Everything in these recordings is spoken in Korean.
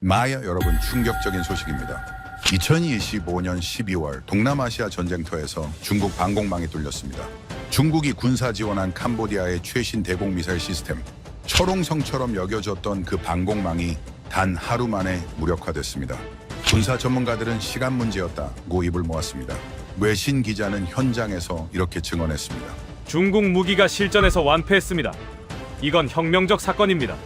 마야 여러분, 충격적인 소식입니다. 2025년 12월 동남아시아 전쟁터에서 중국 방공망이 뚫렸습니다. 중국이 군사 지원한 캄보디아의 최신 대공 미사일 시스템 철옹성처럼 여겨졌던 그 방공망이 단 하루 만에 무력화됐습니다. 군사 전문가들은 시간 문제였다고 입을 모았습니다. 외신 기자는 현장에서 이렇게 증언했습니다. 중국 무기가 실전에서 완패했습니다. 이건 혁명적 사건입니다.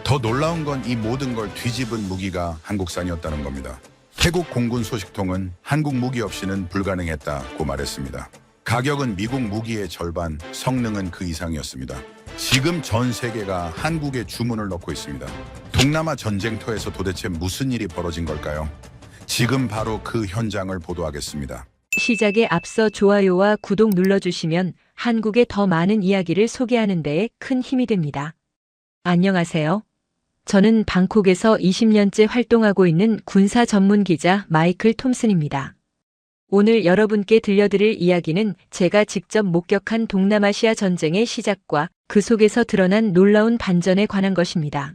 더 놀라운 건 이 모든 걸 뒤집은 무기가 한국산이었다는 겁니다. 태국 공군 소식통은 한국 무기 없이는 불가능했다고 말했습니다. 가격은 미국 무기의 절반, 성능은 그 이상이었습니다. 지금 전 세계가 한국에 주문을 넣고 있습니다. 동남아 전쟁터에서 도대체 무슨 일이 벌어진 걸까요? 지금 바로 그 현장을 보도하겠습니다. 시작에 앞서 좋아요와 구독 눌러주시면 한국의 더 많은 이야기를 소개하는 데에 큰 힘이 됩니다. 안녕하세요. 저는 방콕에서 20년째 활동하고 있는 군사 전문 기자 마이클 톰슨입니다. 오늘 여러분께 들려드릴 이야기는 제가 직접 목격한 동남아시아 전쟁의 시작과 그 속에서 드러난 놀라운 반전에 관한 것입니다.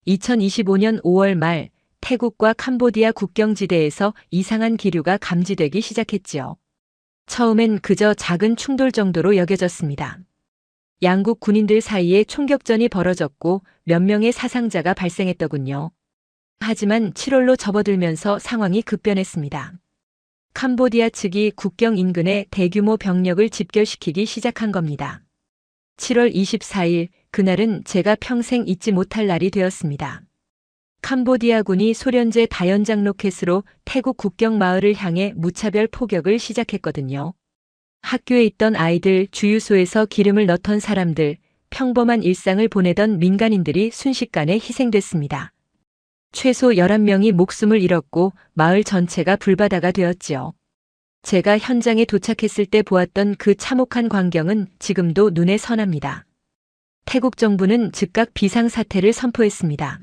2025년 5월 말 태국과 캄보디아 국경지대에서 이상한 기류가 감지되기 시작했지요. 처음엔 그저 작은 충돌 정도로 여겨졌습니다. 양국 군인들 사이에 총격전이 벌어졌고 몇 명의 사상자가 발생했더군요. 하지만 7월로 접어들면서 상황이 급변했습니다. 캄보디아 측이 국경 인근에 대규모 병력을 집결시키기 시작한 겁니다. 7월 24일, 그날은 제가 평생 잊지 못할 날이 되었습니다. 캄보디아군이 소련제 다연장 로켓으로 태국 국경 마을을 향해 무차별 포격을 시작했거든요. 학교에 있던 아이들, 주유소에서 기름을 넣던 사람들, 평범한 일상을 보내던 민간인들이 순식간에 희생됐습니다. 최소 11명이 목숨을 잃었고 마을 전체가 불바다가 되었지요. 제가 현장에 도착했을 때 보았던 그 참혹한 광경은 지금도 눈에 선합니다. 태국 정부는 즉각 비상사태를 선포했습니다.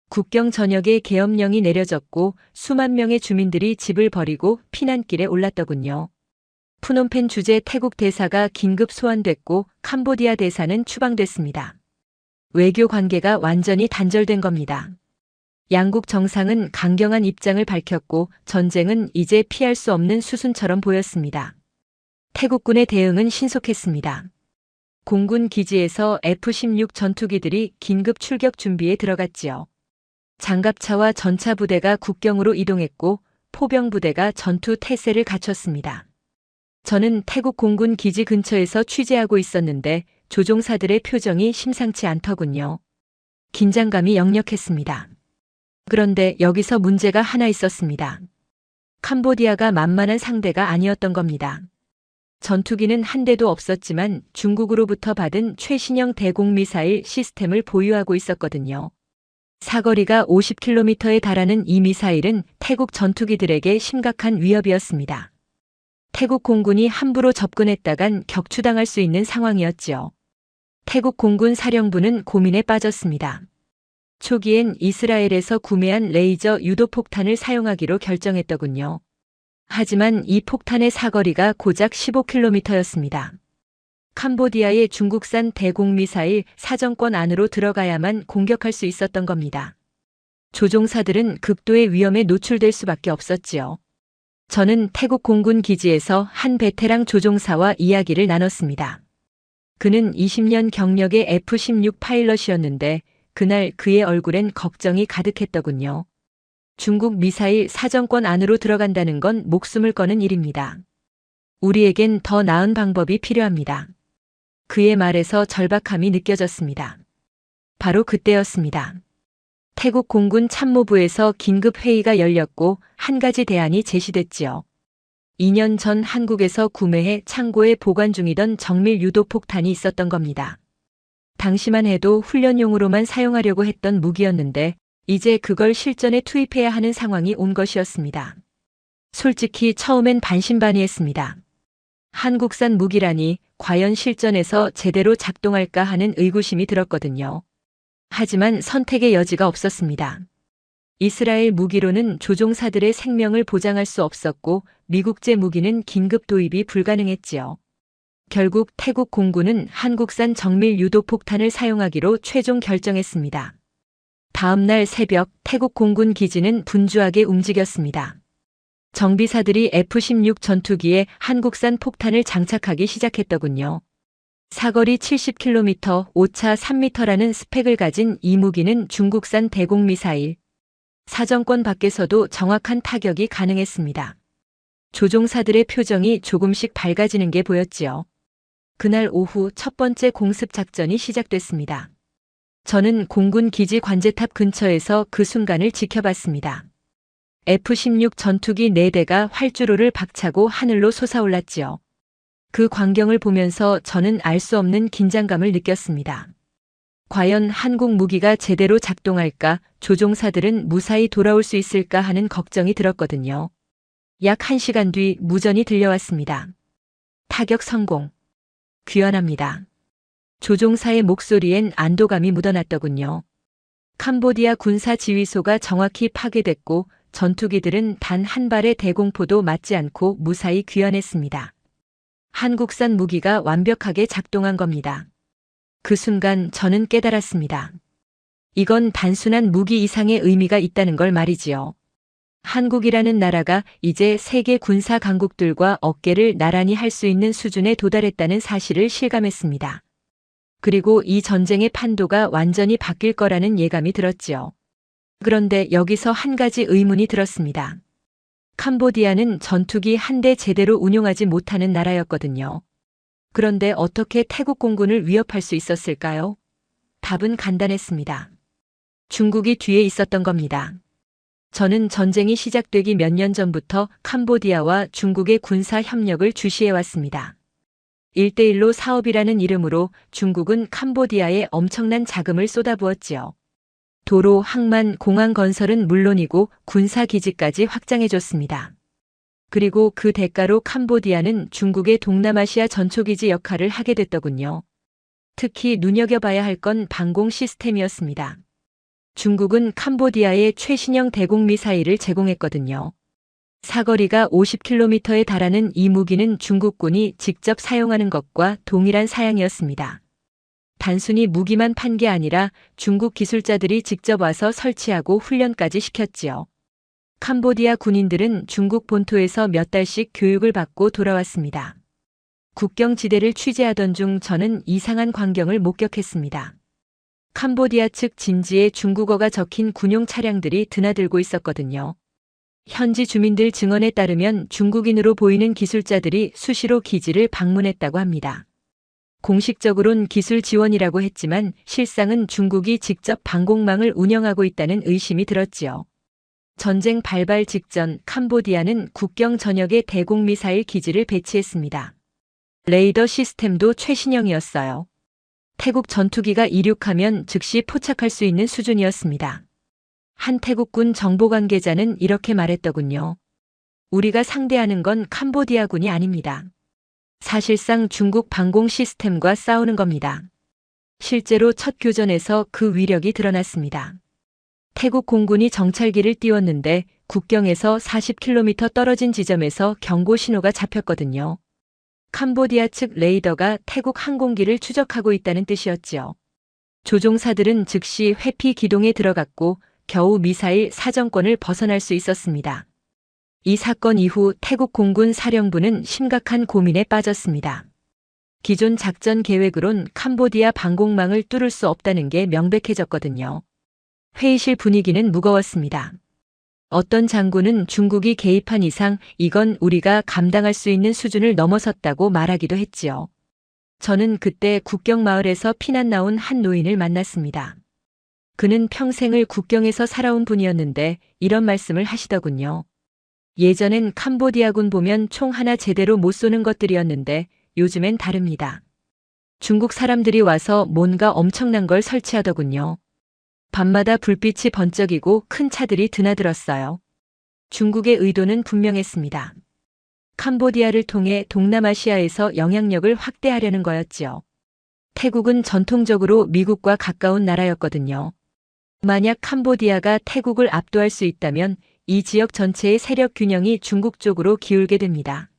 국경 전역에 계엄령이 내려졌고 수만 명의 주민들이 집을 버리고 피난길에 올랐더군요. 푸놈펜 주재 태국 대사가 긴급 소환됐고 캄보디아 대사는 추방됐습니다. 외교 관계가 완전히 단절된 겁니다. 양국 정상은 강경한 입장을 밝혔고 전쟁은 이제 피할 수 없는 수순처럼 보였습니다. 태국군의 대응은 신속했습니다. 공군 기지에서 F-16 전투기들이 긴급 출격 준비에 들어갔지요. 장갑차와 전차 부대가 국경으로 이동했고 포병 부대가 전투 태세를 갖췄습니다. 저는 태국 공군 기지 근처에서 취재하고 있었는데 조종사들의 표정이 심상치 않더군요. 긴장감이 역력했습니다. 그런데 여기서 문제가 하나 있었습니다. 캄보디아가 만만한 상대가 아니었던 겁니다. 전투기는 한 대도 없었지만 중국으로부터 받은 최신형 대공미사일 시스템을 보유하고 있었거든요. 사거리가 50km에 달하는 이 미사일은 태국 전투기들에게 심각한 위협이었습니다. 태국 공군이 함부로 접근했다간 격추당할 수 있는 상황이었지요. 태국 공군 사령부는 고민에 빠졌습니다. 초기엔 이스라엘에서 구매한 레이저 유도폭탄을 사용하기로 결정했더군요. 하지만 이 폭탄의 사거리가 고작 15km였습니다. 캄보디아의 중국산 대공미사일 사정권 안으로 들어가야만 공격할 수 있었던 겁니다. 조종사들은 극도의 위험에 노출될 수밖에 없었지요. 저는 태국 공군 기지에서 한 베테랑 조종사와 이야기를 나눴습니다. 그는 20년 경력의 F-16 파일럿이었는데 그날 그의 얼굴엔 걱정이 가득했더군요. 중국 미사일 사정권 안으로 들어간다는 건 목숨을 거는 일입니다. 우리에겐 더 나은 방법이 필요합니다. 그의 말에서 절박함이 느껴졌습니다. 바로 그때였습니다. 태국 공군 참모부에서 긴급 회의가 열렸고 한 가지 대안이 제시됐지요. 2년 전 한국에서 구매해 창고에 보관 중이던 정밀 유도 폭탄이 있었던 겁니다. 당시만 해도 훈련용으로만 사용하려고 했던 무기였는데 이제 그걸 실전에 투입해야 하는 상황이 온 것이었습니다. 솔직히 처음엔 반신반의했습니다. 한국산 무기라니 과연 실전에서 제대로 작동할까 하는 의구심이 들었거든요. 하지만 선택의 여지가 없었습니다. 이스라엘 무기로는 조종사들의 생명을 보장할 수 없었고 미국제 무기는 긴급 도입이 불가능했지요. 결국 태국 공군은 한국산 정밀 유도 폭탄을 사용하기로 최종 결정했습니다. 다음 날 새벽 태국 공군 기지는 분주하게 움직였습니다. 정비사들이 F-16 전투기에 한국산 폭탄을 장착하기 시작했더군요. 사거리 70km, 오차 3m라는 스펙을 가진 이 무기는 중국산 대공미사일. 사정권 밖에서도 정확한 타격이 가능했습니다. 조종사들의 표정이 조금씩 밝아지는 게 보였지요. 그날 오후 첫 번째 공습 작전이 시작됐습니다. 저는 공군 기지 관제탑 근처에서 그 순간을 지켜봤습니다. F-16 전투기 4대가 활주로를 박차고 하늘로 솟아올랐지요. 그 광경을 보면서 저는 알 수 없는 긴장감을 느꼈습니다. 과연 한국 무기가 제대로 작동할까, 조종사들은 무사히 돌아올 수 있을까 하는 걱정이 들었거든요. 약 1시간 뒤 무전이 들려왔습니다. 타격 성공. 귀환합니다. 조종사의 목소리엔 안도감이 묻어났더군요. 캄보디아 군사지휘소가 정확히 파괴됐고 전투기들은 단 한 발의 대공포도 맞지 않고 무사히 귀환했습니다. 한국산 무기가 완벽하게 작동한 겁니다. 그 순간 저는 깨달았습니다. 이건 단순한 무기 이상의 의미가 있다는 걸 말이지요. 한국이라는 나라가 이제 세계 군사 강국들과 어깨를 나란히 할 수 있는 수준에 도달했다는 사실을 실감했습니다. 그리고 이 전쟁의 판도가 완전히 바뀔 거라는 예감이 들었지요. 그런데 여기서 한 가지 의문이 들었습니다. 캄보디아는 전투기 한 대 제대로 운용하지 못하는 나라였거든요. 그런데 어떻게 태국 공군을 위협할 수 있었을까요? 답은 간단했습니다. 중국이 뒤에 있었던 겁니다. 저는 전쟁이 시작되기 몇 년 전부터 캄보디아와 중국의 군사 협력을 주시해왔습니다. 1대1로 사업이라는 이름으로 중국은 캄보디아에 엄청난 자금을 쏟아부었지요. 도로, 항만, 공항 건설은 물론이고 군사기지까지 확장해줬습니다. 그리고 그 대가로 캄보디아는 중국의 동남아시아 전초기지 역할을 하게 됐더군요. 특히 눈여겨봐야 할 건 방공 시스템이었습니다. 중국은 캄보디아에 최신형 대공미사일을 제공했거든요. 사거리가 50km에 달하는 이 무기는 중국군이 직접 사용하는 것과 동일한 사양이었습니다. 단순히 무기만 판 게 아니라 중국 기술자들이 직접 와서 설치하고 훈련까지 시켰지요. 캄보디아 군인들은 중국 본토에서 몇 달씩 교육을 받고 돌아왔습니다. 국경지대를 취재하던 중 저는 이상한 광경을 목격했습니다. 캄보디아 측 진지에 중국어가 적힌 군용 차량들이 드나들고 있었거든요. 현지 주민들 증언에 따르면 중국인으로 보이는 기술자들이 수시로 기지를 방문했다고 합니다. 공식적으론 기술 지원이라고 했지만 실상은 중국이 직접 방공망을 운영하고 있다는 의심이 들었지요. 전쟁 발발 직전 캄보디아는 국경 전역에 대공미사일 기지를 배치했습니다. 레이더 시스템도 최신형이었어요. 태국 전투기가 이륙하면 즉시 포착할 수 있는 수준이었습니다. 한 태국군 정보 관계자는 이렇게 말했더군요. 우리가 상대하는 건 캄보디아군이 아닙니다. 사실상 중국 방공 시스템과 싸우는 겁니다. 실제로 첫 교전에서 그 위력이 드러났습니다. 태국 공군이 정찰기를 띄웠는데 국경에서 40km 떨어진 지점에서 경고 신호가 잡혔거든요. 캄보디아 측 레이더가 태국 항공기를 추적하고 있다는 뜻이었지요. 조종사들은 즉시 회피 기동에 들어갔고 겨우 미사일 사정권을 벗어날 수 있었습니다. 이 사건 이후 태국 공군 사령부는 심각한 고민에 빠졌습니다. 기존 작전 계획으론 캄보디아 방공망을 뚫을 수 없다는 게 명백해졌거든요. 회의실 분위기는 무거웠습니다. 어떤 장군은 중국이 개입한 이상 이건 우리가 감당할 수 있는 수준을 넘어섰다고 말하기도 했지요. 저는 그때 국경마을에서 피난 나온 한 노인을 만났습니다. 그는 평생을 국경에서 살아온 분이었는데 이런 말씀을 하시더군요. 예전엔 캄보디아군 보면 총 하나 제대로 못 쏘는 것들이었는데 요즘엔 다릅니다. 중국 사람들이 와서 뭔가 엄청난 걸 설치하더군요. 밤마다 불빛이 번쩍이고 큰 차들이 드나들었어요. 중국의 의도는 분명했습니다. 캄보디아를 통해 동남아시아에서 영향력을 확대하려는 거였지요. 태국은 전통적으로 미국과 가까운 나라였거든요. 만약 캄보디아가 태국을 압도할 수 있다면 이 지역 전체의 세력 균형이 중국 쪽으로 기울게 됩니다.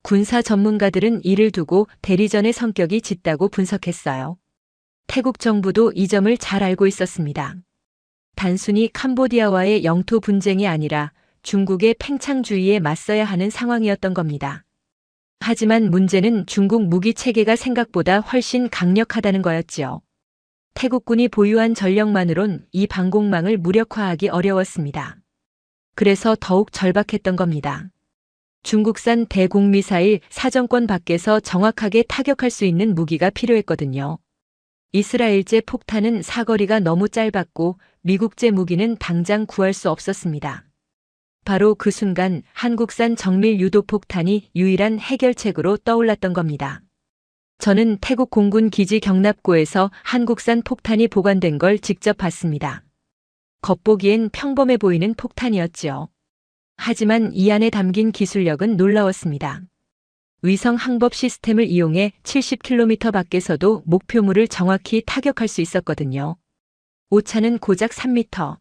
군사 전문가들은 이를 두고 대리전의 성격이 짙다고 분석했어요. 태국 정부도 이 점을 잘 알고 있었습니다. 단순히 캄보디아와의 영토 분쟁이 아니라 중국의 팽창주의에 맞서야 하는 상황이었던 겁니다. 하지만 문제는 중국 무기 체계가 생각보다 훨씬 강력하다는 거였지요. 태국군이 보유한 전력만으론 이 방공망을 무력화하기 어려웠습니다. 그래서 더욱 절박했던 겁니다. 중국산 대공미사일 사정권 밖에서 정확하게 타격할 수 있는 무기가 필요했거든요. 이스라엘제 폭탄은 사거리가 너무 짧았고 미국제 무기는 당장 구할 수 없었습니다. 바로 그 순간 한국산 정밀 유도폭탄이 유일한 해결책으로 떠올랐던 겁니다. 저는 태국 공군 기지 경납고에서 한국산 폭탄이 보관된 걸 직접 봤습니다. 겉보기엔 평범해 보이는 폭탄이었지요. 하지만 이 안에 담긴 기술력은 놀라웠습니다. 위성 항법 시스템을 이용해 70km 밖에서도 목표물을 정확히 타격할 수 있었거든요. 오차는 고작 3m.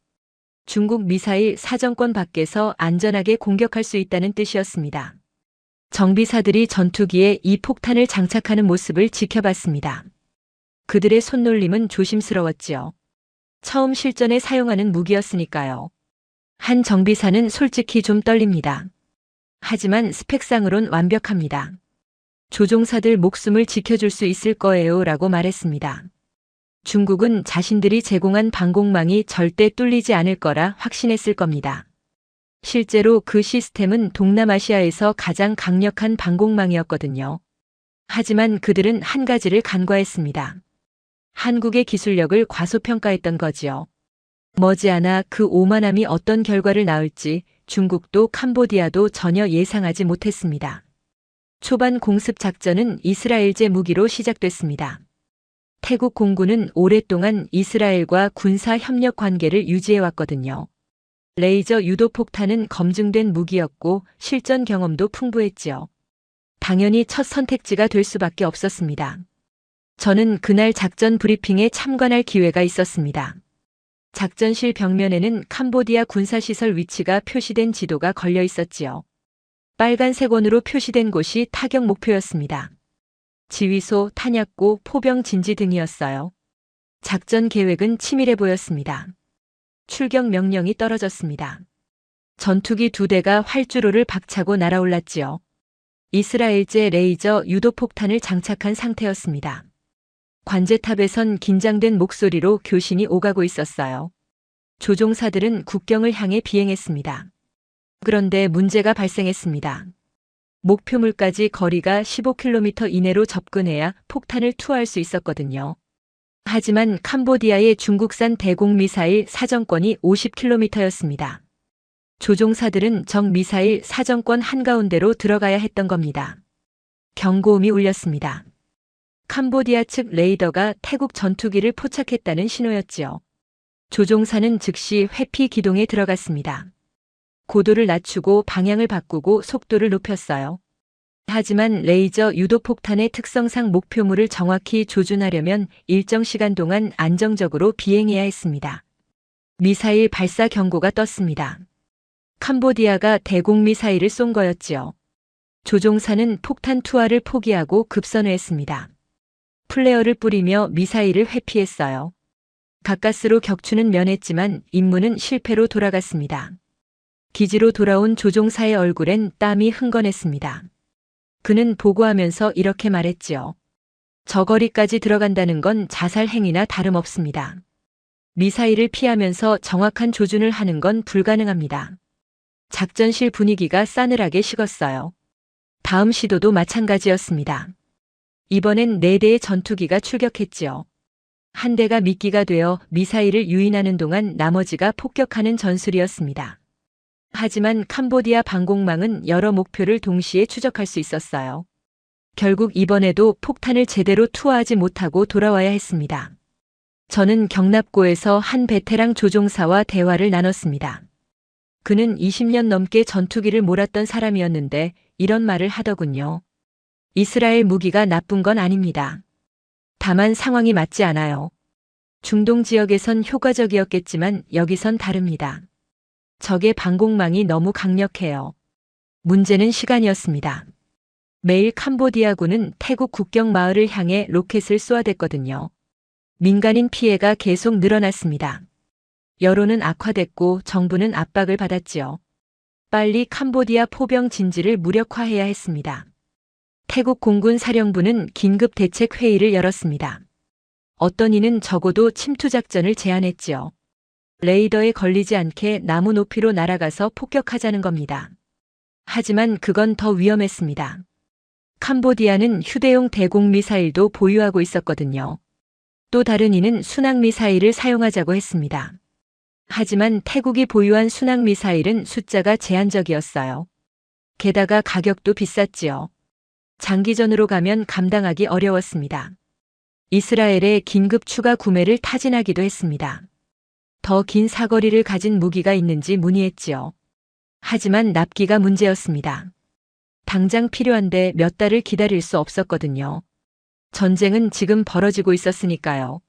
중국 미사일 사정권 밖에서 안전하게 공격할 수 있다는 뜻이었습니다. 정비사들이 전투기에 이 폭탄을 장착하는 모습을 지켜봤습니다. 그들의 손놀림은 조심스러웠지요. 처음 실전에 사용하는 무기였으니까요. 한 정비사는 솔직히 좀 떨립니다. 하지만 스펙상으론 완벽합니다. 조종사들 목숨을 지켜줄 수 있을 거예요 라고 말했습니다. 중국은 자신들이 제공한 방공망이 절대 뚫리지 않을 거라 확신했을 겁니다. 실제로 그 시스템은 동남아시아에서 가장 강력한 방공망이었거든요. 하지만 그들은 한 가지를 간과했습니다. 한국의 기술력을 과소평가했던 거지요. 머지않아 그 오만함이 어떤 결과를 낳을지 중국도 캄보디아도 전혀 예상하지 못했습니다. 초반 공습 작전은 이스라엘제 무기로 시작됐습니다. 태국 공군은 오랫동안 이스라엘과 군사 협력 관계를 유지해왔거든요. 레이저 유도 폭탄은 검증된 무기였고 실전 경험도 풍부했지요. 당연히 첫 선택지가 될 수밖에 없었습니다. 저는 그날 작전 브리핑에 참관할 기회가 있었습니다. 작전실 벽면에는 캄보디아 군사시설 위치가 표시된 지도가 걸려 있었지요. 빨간색 원으로 표시된 곳이 타격 목표였습니다. 지휘소, 탄약고, 포병 진지 등이었어요. 작전 계획은 치밀해 보였습니다. 출격 명령이 떨어졌습니다. 전투기 2대가 활주로를 박차고 날아올랐지요. 이스라엘제 레이저 유도폭탄을 장착한 상태였습니다. 관제탑에선 긴장된 목소리로 교신이 오가고 있었어요. 조종사들은 국경을 향해 비행했습니다. 그런데 문제가 발생했습니다. 목표물까지 거리가 15km 이내로 접근해야 폭탄을 투하할 수 있었거든요. 하지만 캄보디아의 중국산 대공미사일 사정권이 50km였습니다. 조종사들은 적 미사일 사정권 한가운데로 들어가야 했던 겁니다. 경고음이 울렸습니다. 캄보디아 측 레이더가 태국 전투기를 포착했다는 신호였지요. 조종사는 즉시 회피 기동에 들어갔습니다. 고도를 낮추고 방향을 바꾸고 속도를 높였어요. 하지만 레이저 유도폭탄의 특성상 목표물을 정확히 조준하려면 일정 시간 동안 안정적으로 비행해야 했습니다. 미사일 발사 경고가 떴습니다. 캄보디아가 대공미사일을 쏜 거였지요. 조종사는 폭탄 투하를 포기하고 급선회했습니다. 플레어를 뿌리며 미사일을 회피했어요. 가까스로 격추는 면했지만 임무는 실패로 돌아갔습니다. 기지로 돌아온 조종사의 얼굴엔 땀이 흥건했습니다. 그는 보고하면서 이렇게 말했지요. 저 거리까지 들어간다는 건 자살 행위나 다름없습니다. 미사일을 피하면서 정확한 조준을 하는 건 불가능합니다. 작전실 분위기가 싸늘하게 식었어요. 다음 시도도 마찬가지였습니다. 이번엔 4대의 전투기가 출격했지요. 한 대가 미끼가 되어 미사일을 유인하는 동안 나머지가 폭격하는 전술이었습니다. 하지만 캄보디아 방공망은 여러 목표를 동시에 추적할 수 있었어요. 결국 이번에도 폭탄을 제대로 투하하지 못하고 돌아와야 했습니다. 저는 경납고에서 한 베테랑 조종사와 대화를 나눴습니다. 그는 20년 넘게 전투기를 몰았던 사람이었는데 이런 말을 하더군요. 이스라엘 무기가 나쁜 건 아닙니다. 다만 상황이 맞지 않아요. 중동 지역에선 효과적이었겠지만 여기선 다릅니다. 적의 방공망이 너무 강력해요. 문제는 시간이었습니다. 매일 캄보디아군은 태국 국경 마을을 향해 로켓을 쏘아댔거든요. 민간인 피해가 계속 늘어났습니다. 여론은 악화됐고 정부는 압박을 받았지요. 빨리 캄보디아 포병 진지를 무력화해야 했습니다. 태국 공군 사령부는 긴급 대책 회의를 열었습니다. 어떤 이는 적어도 침투 작전을 제안했지요. 레이더에 걸리지 않게 나무 높이로 날아가서 폭격하자는 겁니다. 하지만 그건 더 위험했습니다. 캄보디아는 휴대용 대공 미사일도 보유하고 있었거든요. 또 다른 이는 순항 미사일을 사용하자고 했습니다. 하지만 태국이 보유한 순항 미사일은 숫자가 제한적이었어요. 게다가 가격도 비쌌지요. 장기전으로 가면 감당하기 어려웠습니다. 이스라엘에 긴급 추가 구매를 타진하기도 했습니다. 더 긴 사거리를 가진 무기가 있는지 문의했지요. 하지만 납기가 문제였습니다. 당장 필요한데 몇 달을 기다릴 수 없었거든요. 전쟁은 지금 벌어지고 있었으니까요.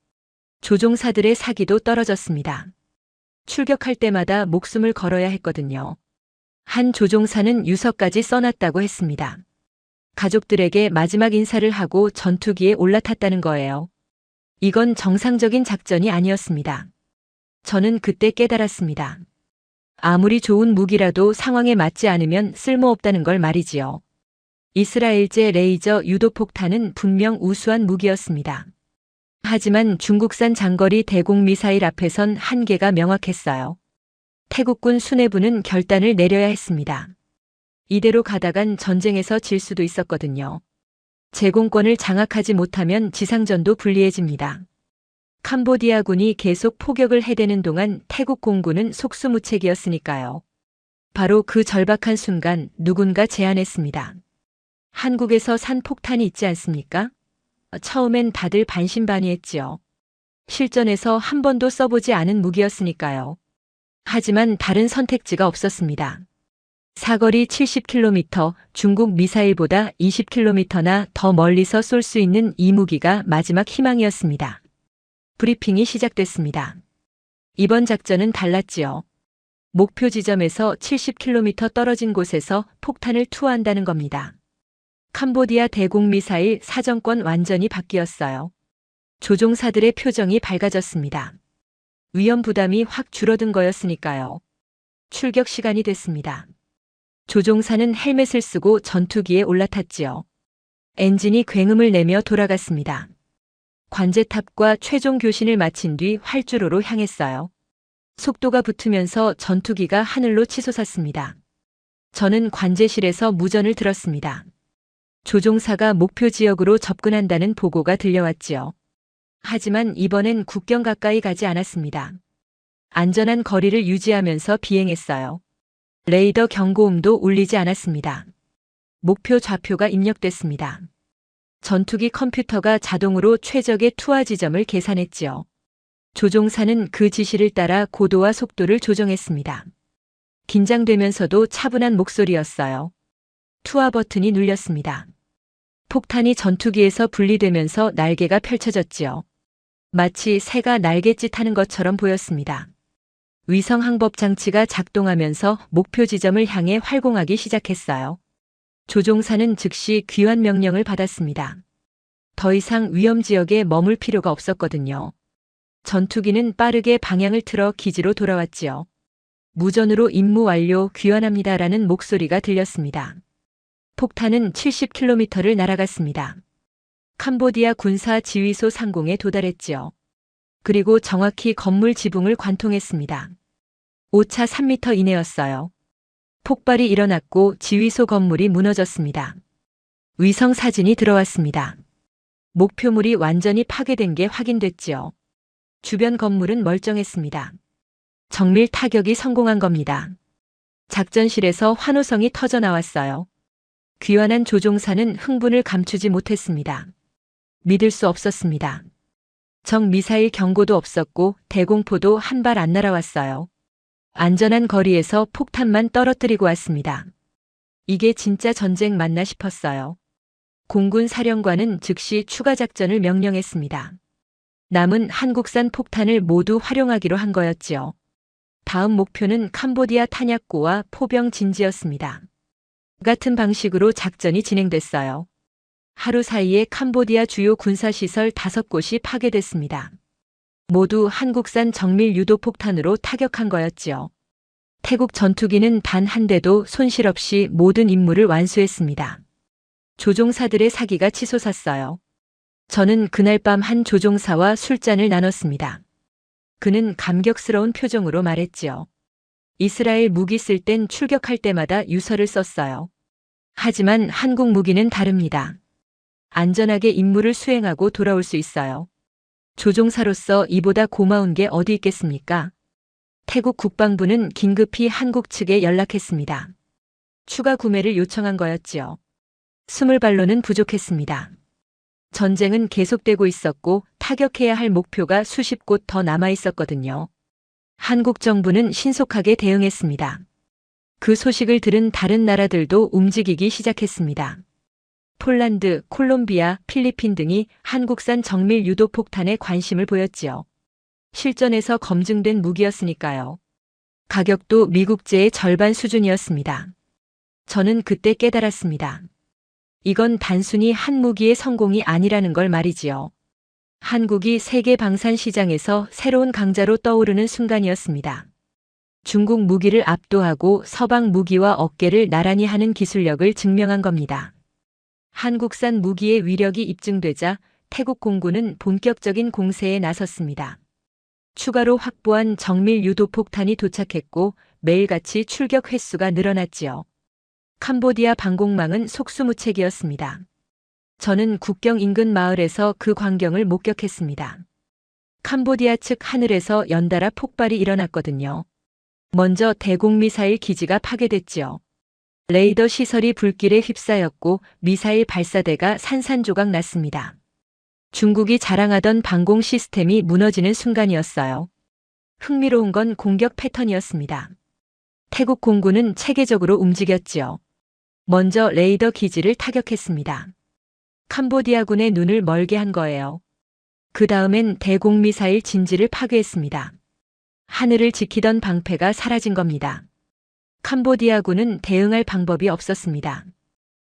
조종사들의 사기도 떨어졌습니다. 출격할 때마다 목숨을 걸어야 했거든요. 한 조종사는 유서까지 써놨다고 했습니다. 가족들에게 마지막 인사를 하고 전투기에 올라탔다는 거예요. 이건 정상적인 작전이 아니었습니다. 저는 그때 깨달았습니다. 아무리 좋은 무기라도 상황에 맞지 않으면 쓸모없다는 걸 말이지요. 이스라엘제 레이저 유도폭탄은 분명 우수한 무기였습니다. 하지만 중국산 장거리 대공 미사일 앞에선 한계가 명확했어요. 태국군 수뇌부는 결단을 내려야 했습니다. 이대로 가다간 전쟁에서 질 수도 있었거든요. 제공권을 장악하지 못하면 지상전도 불리해집니다. 캄보디아군이 계속 포격을 해대는 동안 태국 공군은 속수무책이었으니까요. 바로 그 절박한 순간 누군가 제안했습니다. 한국에서 산 폭탄이 있지 않습니까? 처음엔 다들 반신반의했지요. 실전에서 한 번도 써보지 않은 무기였으니까요. 하지만 다른 선택지가 없었습니다. 사거리 70km, 중국 미사일보다 20km나 더 멀리서 쏠 수 있는 이 무기가 마지막 희망이었습니다. 브리핑이 시작됐습니다. 이번 작전은 달랐지요. 목표 지점에서 70km 떨어진 곳에서 폭탄을 투하한다는 겁니다. 캄보디아 대공 미사일 사정권 완전히 바뀌었어요. 조종사들의 표정이 밝아졌습니다. 위험 부담이 확 줄어든 거였으니까요. 출격 시간이 됐습니다. 조종사는 헬멧을 쓰고 전투기에 올라탔지요. 엔진이 굉음을 내며 돌아갔습니다. 관제탑과 최종 교신을 마친 뒤 활주로로 향했어요. 속도가 붙으면서 전투기가 하늘로 치솟았습니다. 저는 관제실에서 무전을 들었습니다. 조종사가 목표 지역으로 접근한다는 보고가 들려왔지요. 하지만 이번엔 국경 가까이 가지 않았습니다. 안전한 거리를 유지하면서 비행했어요. 레이더 경고음도 울리지 않았습니다. 목표 좌표가 입력됐습니다. 전투기 컴퓨터가 자동으로 최적의 투하 지점을 계산했지요. 조종사는 그 지시를 따라 고도와 속도를 조정했습니다. 긴장되면서도 차분한 목소리였어요. 투하 버튼이 눌렸습니다. 폭탄이 전투기에서 분리되면서 날개가 펼쳐졌지요. 마치 새가 날갯짓하는 것처럼 보였습니다. 위성 항법 장치가 작동하면서 목표 지점을 향해 활공하기 시작했어요. 조종사는 즉시 귀환 명령을 받았습니다. 더 이상 위험 지역에 머물 필요가 없었거든요. 전투기는 빠르게 방향을 틀어 기지로 돌아왔지요. 무전으로 임무 완료 귀환합니다라는 목소리가 들렸습니다. 폭탄은 70km를 날아갔습니다. 캄보디아 군사 지휘소 상공에 도달했지요. 그리고 정확히 건물 지붕을 관통했습니다. 오차 3m 이내였어요. 폭발이 일어났고 지휘소 건물이 무너졌습니다. 위성 사진이 들어왔습니다. 목표물이 완전히 파괴된 게 확인됐지요. 주변 건물은 멀쩡했습니다. 정밀 타격이 성공한 겁니다. 작전실에서 환호성이 터져 나왔어요. 귀환한 조종사는 흥분을 감추지 못했습니다. 믿을 수 없었습니다. 적 미사일 경고도 없었고 대공포도 한 발 안 날아왔어요. 안전한 거리에서 폭탄만 떨어뜨리고 왔습니다. 이게 진짜 전쟁 맞나 싶었어요. 공군 사령관은 즉시 추가 작전을 명령했습니다. 남은 한국산 폭탄을 모두 활용하기로 한 거였지요. 다음 목표는 캄보디아 탄약고와 포병 진지였습니다. 같은 방식으로 작전이 진행됐어요. 하루 사이에 캄보디아 주요 군사시설 5곳이 파괴됐습니다. 모두 한국산 정밀 유도 폭탄으로 타격한 거였지요. 태국 전투기는 단 한 대도 손실 없이 모든 임무를 완수했습니다. 조종사들의 사기가 치솟았어요. 저는 그날 밤 한 조종사와 술잔을 나눴습니다. 그는 감격스러운 표정으로 말했지요. 이스라엘 무기 쓸 땐 출격할 때마다 유서를 썼어요. 하지만 한국 무기는 다릅니다. 안전하게 임무를 수행하고 돌아올 수 있어요. 조종사로서 이보다 고마운 게 어디 있겠습니까? 태국 국방부는 긴급히 한국 측에 연락했습니다. 추가 구매를 요청한 거였지요. 20발로는 부족했습니다. 전쟁은 계속되고 있었고 타격해야 할 목표가 수십 곳 더 남아 있었거든요. 한국 정부는 신속하게 대응했습니다. 그 소식을 들은 다른 나라들도 움직이기 시작했습니다. 폴란드, 콜롬비아, 필리핀 등이 한국산 정밀 유도 폭탄에 관심을 보였지요. 실전에서 검증된 무기였으니까요. 가격도 미국제의 절반 수준이었습니다. 저는 그때 깨달았습니다. 이건 단순히 한 무기의 성공이 아니라는 걸 말이지요. 한국이 세계 방산 시장에서 새로운 강자로 떠오르는 순간이었습니다. 중국 무기를 압도하고 서방 무기와 어깨를 나란히 하는 기술력을 증명한 겁니다. 한국산 무기의 위력이 입증되자 태국 공군은 본격적인 공세에 나섰습니다. 추가로 확보한 정밀 유도 폭탄이 도착했고 매일같이 출격 횟수가 늘어났지요. 캄보디아 방공망은 속수무책이었습니다. 저는 국경 인근 마을에서 그 광경을 목격했습니다. 캄보디아 측 하늘에서 연달아 폭발이 일어났거든요. 먼저 대공미사일 기지가 파괴됐지요. 레이더 시설이 불길에 휩싸였고 미사일 발사대가 산산조각 났습니다. 중국이 자랑하던 방공 시스템이 무너지는 순간이었어요. 흥미로운 건 공격 패턴이었습니다. 태국 공군은 체계적으로 움직였지요. 먼저 레이더 기지를 타격했습니다. 캄보디아군의 눈을 멀게 한 거예요. 그 다음엔 대공미사일 진지를 파괴했습니다. 하늘을 지키던 방패가 사라진 겁니다. 캄보디아군은 대응할 방법이 없었습니다.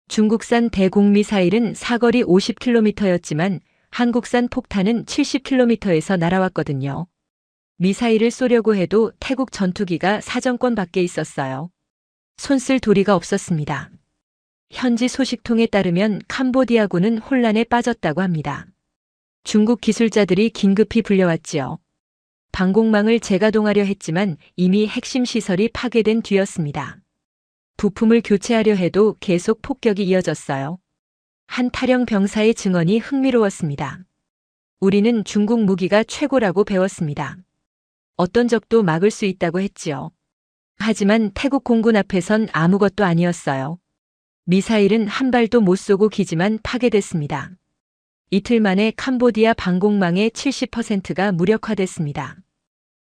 중국산 대공미사일은 사거리 50km였지만 한국산 폭탄은 70km에서 날아왔거든요. 미사일을 쏘려고 해도 태국 전투기가 사정권 밖에 있었어요. 손쓸 도리가 없었습니다. 현지 소식통에 따르면 캄보디아군은 혼란에 빠졌다고 합니다. 중국 기술자들이 긴급히 불려왔지요. 방공망을 재가동하려 했지만 이미 핵심 시설이 파괴된 뒤였습니다. 부품을 교체하려 해도 계속 폭격이 이어졌어요. 한 탈영 병사의 증언이 흥미로웠습니다. 우리는 중국 무기가 최고라고 배웠습니다. 어떤 적도 막을 수 있다고 했지요. 하지만 태국 공군 앞에선 아무것도 아니었어요. 미사일은 한 발도 못 쏘고 기지만 파괴됐습니다. 이틀 만에 캄보디아 방공망의 70%가 무력화됐습니다.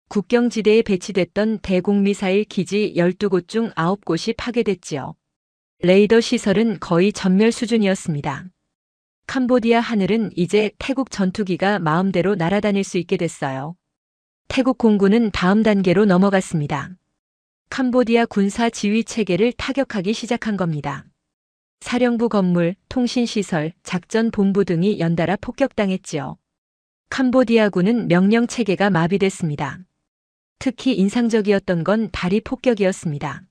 국경지대에 배치됐던 대공미사일 기지 12곳 중 9곳이 파괴됐지요. 레이더 시설은 거의 전멸 수준이었습니다. 캄보디아 하늘은 이제 태국 전투기가 마음대로 날아다닐 수 있게 됐어요. 태국 공군은 다음 단계로 넘어갔습니다. 캄보디아 군사 지휘 체계를 타격하기 시작한 겁니다. 사령부 건물, 통신시설, 작전본부 등이 연달아 폭격당했지요. 캄보디아군은 명령 체계가 마비됐습니다. 특히 인상적이었던 건 다리 폭격이었습니다.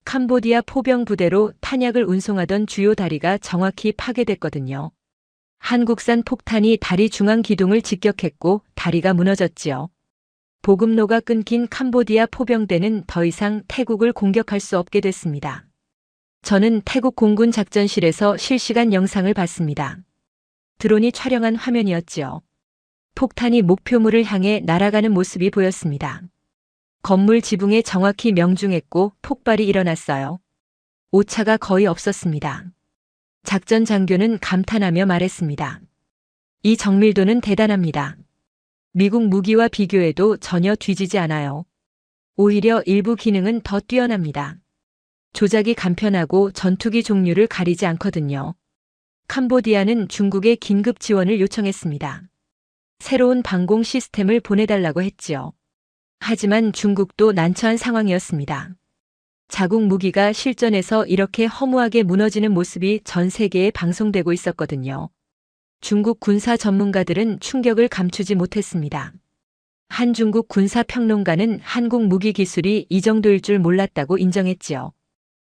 캄보디아 포병 부대로 탄약을 운송하던 주요 다리가 정확히 파괴됐거든요. 한국산 폭탄이 다리 중앙 기둥을 직격했고 다리가 무너졌지요. 보급로가 끊긴 캄보디아 포병대는 더 이상 태국을 공격할 수 없게 됐습니다. 저는 태국 공군 작전실에서 실시간 영상을 봤습니다. 드론이 촬영한 화면이었지요. 폭탄이 목표물을 향해 날아가는 모습이 보였습니다. 건물 지붕에 정확히 명중했고 폭발이 일어났어요. 오차가 거의 없었습니다. 작전 장교는 감탄하며 말했습니다. 이 정밀도는 대단합니다. 미국 무기와 비교해도 전혀 뒤지지 않아요. 오히려 일부 기능은 더 뛰어납니다. 조작이 간편하고 전투기 종류를 가리지 않거든요. 캄보디아는 중국에 긴급 지원을 요청했습니다. 새로운 방공 시스템을 보내달라고 했지요. 하지만 중국도 난처한 상황이었습니다. 자국 무기가 실전에서 이렇게 허무하게 무너지는 모습이 전 세계에 방송되고 있었거든요. 중국 군사 전문가들은 충격을 감추지 못했습니다. 한 중국 군사평론가는 한국 무기 기술이 이 정도일 줄 몰랐다고 인정했지요.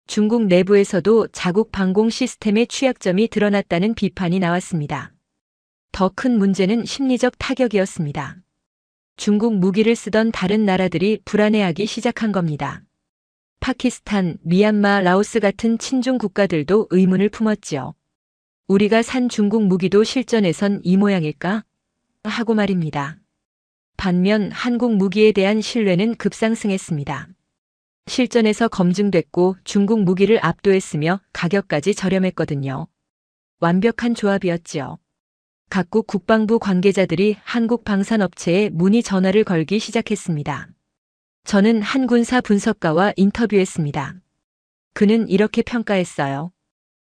중국 내부에서도 자국 방공 시스템의 취약점이 드러났다는 비판이 나왔습니다. 더 큰 문제는 심리적 타격이었습니다. 중국 무기를 쓰던 다른 나라들이 불안해하기 시작한 겁니다. 파키스탄, 미얀마, 라오스 같은 친중 국가들도 의문을 품었지요. 우리가 산 중국 무기도 실전에선 이 모양일까? 하고 말입니다. 반면 한국 무기에 대한 신뢰는 급상승했습니다. 실전에서 검증됐고 중국 무기를 압도했으며 가격까지 저렴했거든요. 완벽한 조합이었지요. 각국 국방부 관계자들이 한국 방산업체에 문의 전화를 걸기 시작했습니다. 저는 한 군사 분석가와 인터뷰했습니다. 그는 이렇게 평가했어요.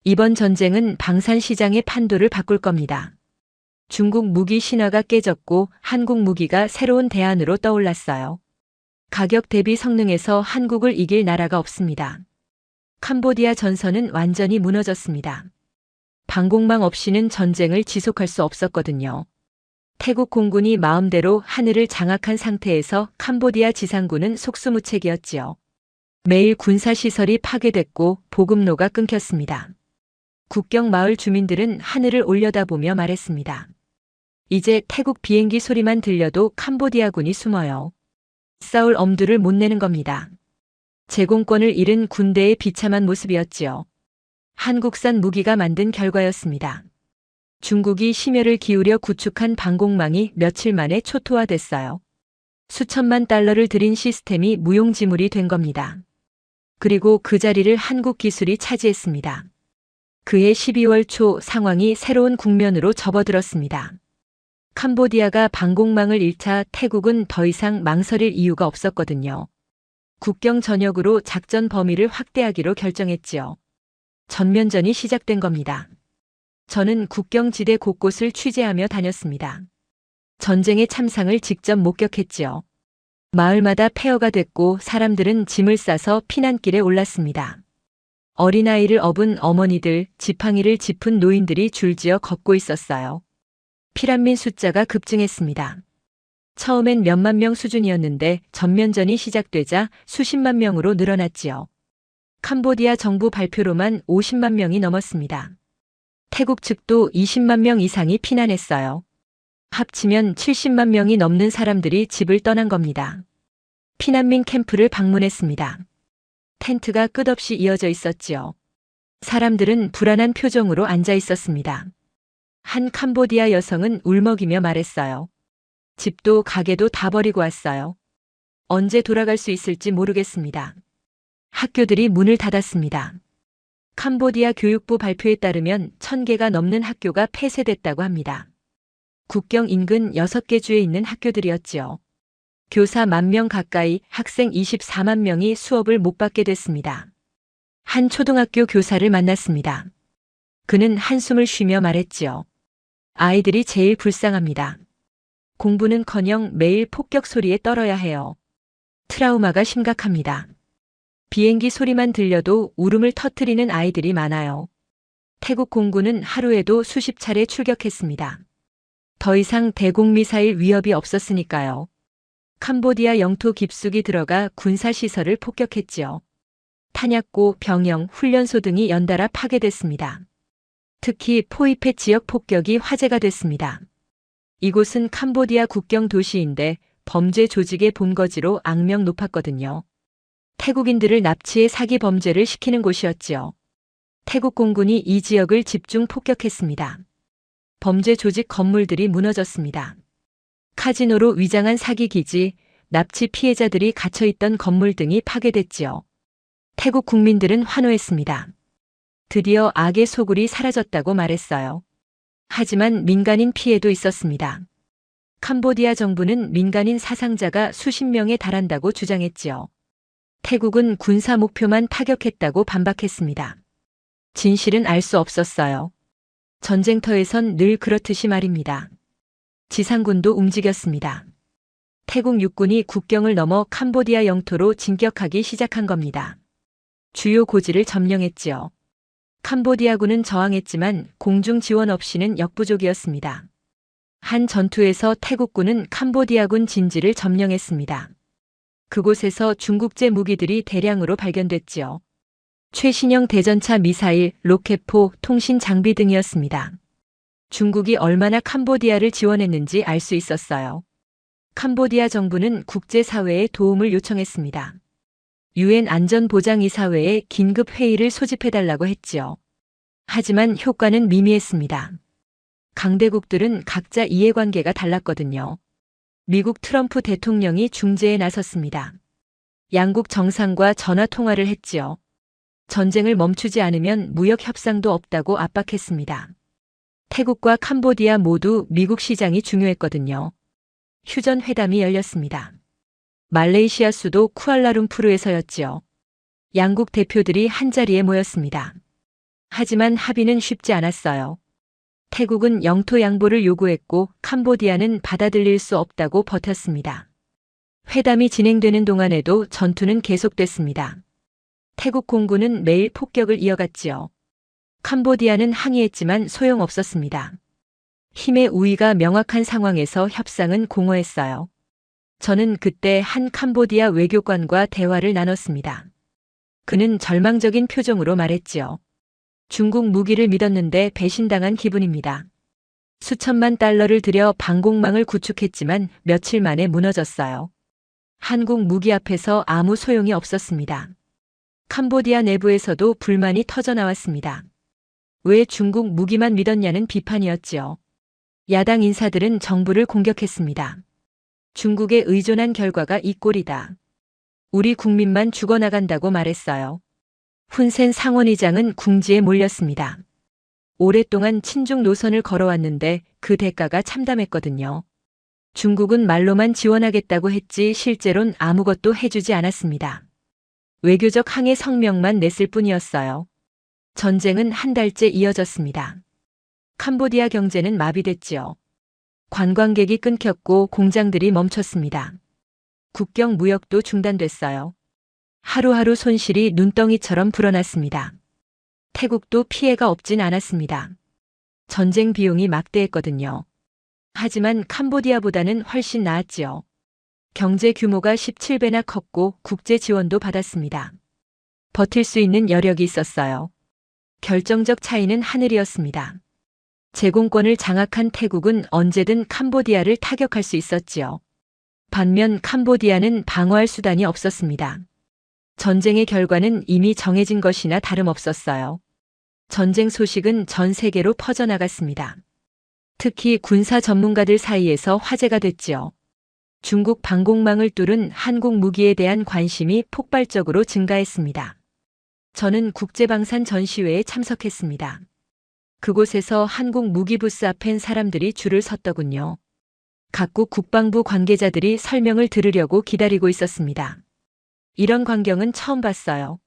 이번 전쟁은 방산 시장의 판도를 바꿀 겁니다. 중국 무기 신화가 깨졌고 한국 무기가 새로운 대안으로 떠올랐어요. 가격 대비 성능에서 한국을 이길 나라가 없습니다. 캄보디아 전선은 완전히 무너졌습니다. 방공망 없이는 전쟁을 지속할 수 없었거든요. 태국 공군이 마음대로 하늘을 장악한 상태에서 캄보디아 지상군은 속수무책이었지요. 매일 군사시설이 파괴됐고 보급로가 끊겼습니다. 국경 마을 주민들은 하늘을 올려다보며 말했습니다. 이제 태국 비행기 소리만 들려도 캄보디아군이 숨어요. 싸울 엄두를 못 내는 겁니다. 제공권을 잃은 군대의 비참한 모습이었지요. 한국산 무기가 만든 결과였습니다. 중국이 심혈을 기울여 구축한 방공망이 며칠 만에 초토화됐어요. 수천만 달러를 들인 시스템이 무용지물이 된 겁니다. 그리고 그 자리를 한국 기술이 차지했습니다. 그해 12월 초 상황이 새로운 국면으로 접어들었습니다. 캄보디아가 방공망을 잃자 태국은 더 이상 망설일 이유가 없었거든요. 국경 전역으로 작전 범위를 확대하기로 결정했지요. 전면전이 시작된 겁니다. 저는 국경지대 곳곳을 취재하며 다녔습니다. 전쟁의 참상을 직접 목격했지요. 마을마다 폐허가 됐고 사람들은 짐을 싸서 피난길에 올랐습니다. 어린아이를 업은 어머니들, 지팡이를 짚은 노인들이 줄지어 걷고 있었어요. 피난민 숫자가 급증했습니다. 처음엔 몇만 명 수준이었는데 전면전이 시작되자 수십만 명으로 늘어났지요. 캄보디아 정부 발표로만 50만 명이 넘었습니다. 태국 측도 20만 명 이상이 피난했어요. 합치면 70만 명이 넘는 사람들이 집을 떠난 겁니다. 피난민 캠프를 방문했습니다. 텐트가 끝없이 이어져 있었지요. 사람들은 불안한 표정으로 앉아 있었습니다. 한 캄보디아 여성은 울먹이며 말했어요. 집도 가게도 다 버리고 왔어요. 언제 돌아갈 수 있을지 모르겠습니다. 학교들이 문을 닫았습니다. 캄보디아 교육부 발표에 따르면 1000개가 넘는 학교가 폐쇄됐다고 합니다. 국경 인근 6개 주에 있는 학교들이었지요. 교사 10,000명 가까이, 학생 24만 명이 수업을 못 받게 됐습니다. 한 초등학교 교사를 만났습니다. 그는 한숨을 쉬며 말했지요. 아이들이 제일 불쌍합니다. 공부는커녕 매일 폭격 소리에 떨어야 해요. 트라우마가 심각합니다. 비행기 소리만 들려도 울음을 터뜨리는 아이들이 많아요. 태국 공군은 하루에도 수십 차례 출격했습니다. 더 이상 대공미사일 위협이 없었으니까요. 캄보디아 영토 깊숙이 들어가 군사시설을 폭격했지요. 탄약고, 병영, 훈련소 등이 연달아 파괴됐습니다. 특히 포이펫 지역 폭격이 화제가 됐습니다. 이곳은 캄보디아 국경 도시인데 범죄 조직의 본거지로 악명 높았거든요. 태국인들을 납치해 사기 범죄를 시키는 곳이었지요. 태국 공군이 이 지역을 집중 폭격했습니다. 범죄 조직 건물들이 무너졌습니다. 카지노로 위장한 사기 기지, 납치 피해자들이 갇혀있던 건물 등이 파괴됐지요. 태국 국민들은 환호했습니다. 드디어 악의 소굴이 사라졌다고 말했어요. 하지만 민간인 피해도 있었습니다. 캄보디아 정부는 민간인 사상자가 수십 명에 달한다고 주장했지요. 태국은 군사 목표만 타격했다고 반박했습니다. 진실은 알 수 없었어요. 전쟁터에선 늘 그렇듯이 말입니다. 지상군도 움직였습니다. 태국 육군이 국경을 넘어 캄보디아 영토로 진격하기 시작한 겁니다. 주요 고지를 점령했지요. 캄보디아군은 저항했지만 공중 지원 없이는 역부족이었습니다. 한 전투에서 태국군은 캄보디아군 진지를 점령했습니다. 그곳에서 중국제 무기들이 대량으로 발견됐지요. 최신형 대전차 미사일, 로켓포, 통신 장비 등이었습니다. 중국이 얼마나 캄보디아를 지원했는지 알 수 있었어요. 캄보디아 정부는 국제사회에 도움을 요청했습니다. 유엔 안전보장이사회에 긴급 회의를 소집해달라고 했지요. 하지만 효과는 미미했습니다. 강대국들은 각자 이해관계가 달랐거든요. 미국 트럼프 대통령이 중재에 나섰습니다. 양국 정상과 전화 통화를 했지요. 전쟁을 멈추지 않으면 무역 협상도 없다고 압박했습니다. 태국과 캄보디아 모두 미국 시장이 중요했거든요. 휴전 회담이 열렸습니다. 말레이시아 수도 쿠알라룸푸르에서였지요. 양국 대표들이 한자리에 모였습니다. 하지만 합의는 쉽지 않았어요. 태국은 영토 양보를 요구했고 캄보디아는 받아들일 수 없다고 버텼습니다. 회담이 진행되는 동안에도 전투는 계속됐습니다. 태국 공군은 매일 폭격을 이어갔지요. 캄보디아는 항의했지만 소용없었습니다. 힘의 우위가 명확한 상황에서 협상은 공허했어요. 저는 그때 한 캄보디아 외교관과 대화를 나눴습니다. 그는 절망적인 표정으로 말했지요. 중국 무기를 믿었는데 배신당한 기분입니다. 수천만 달러를 들여 방공망을 구축했지만 며칠 만에 무너졌어요. 한국 무기 앞에서 아무 소용이 없었습니다. 캄보디아 내부에서도 불만이 터져나왔습니다. 왜 중국 무기만 믿었냐는 비판이었지요. 야당 인사들은 정부를 공격했습니다. 중국에 의존한 결과가 이 꼴이다. 우리 국민만 죽어나간다고 말했어요. 훈센 상원의장은 궁지에 몰렸습니다. 오랫동안 친중 노선을 걸어왔는데 그 대가가 참담했거든요. 중국은 말로만 지원하겠다고 했지 실제론 아무것도 해주지 않았습니다. 외교적 항해 성명만 냈을 뿐이었어요. 전쟁은 한 달째 이어졌습니다. 캄보디아 경제는 마비됐지요. 관광객이 끊겼고 공장들이 멈췄습니다. 국경 무역도 중단됐어요. 하루하루 손실이 눈덩이처럼 불어났습니다. 태국도 피해가 없진 않았습니다. 전쟁 비용이 막대했거든요. 하지만 캄보디아보다는 훨씬 나았지요. 경제 규모가 17배나 컸고 국제 지원도 받았습니다. 버틸 수 있는 여력이 있었어요. 결정적 차이는 하늘이었습니다. 제공권을 장악한 태국은 언제든 캄보디아를 타격할 수 있었지요. 반면 캄보디아는 방어할 수단이 없었습니다. 전쟁의 결과는 이미 정해진 것이나 다름없었어요. 전쟁 소식은 전 세계로 퍼져나갔습니다. 특히 군사 전문가들 사이에서 화제가 됐지요. 중국 방공망을 뚫은 한국 무기에 대한 관심이 폭발적으로 증가했습니다. 저는 국제방산 전시회에 참석했습니다. 그곳에서 한국 무기 부스 앞엔 사람들이 줄을 섰더군요. 각국 국방부 관계자들이 설명을 들으려고 기다리고 있었습니다. 이런 광경은 처음 봤어요.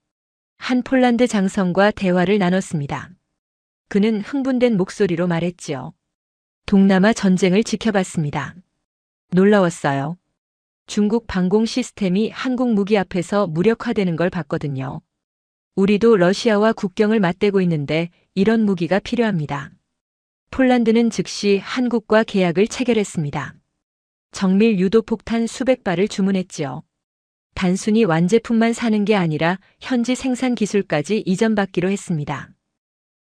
한 폴란드 장성과 대화를 나눴습니다. 그는 흥분된 목소리로 말했지요. 동남아 전쟁을 지켜봤습니다. 놀라웠어요. 중국 방공 시스템이 한국 무기 앞에서 무력화되는 걸 봤거든요. 우리도 러시아와 국경을 맞대고 있는데 이런 무기가 필요합니다. 폴란드는 즉시 한국과 계약을 체결했습니다. 정밀 유도폭탄 수백 발을 주문했지요. 단순히 완제품만 사는 게 아니라 현지 생산 기술까지 이전받기로 했습니다.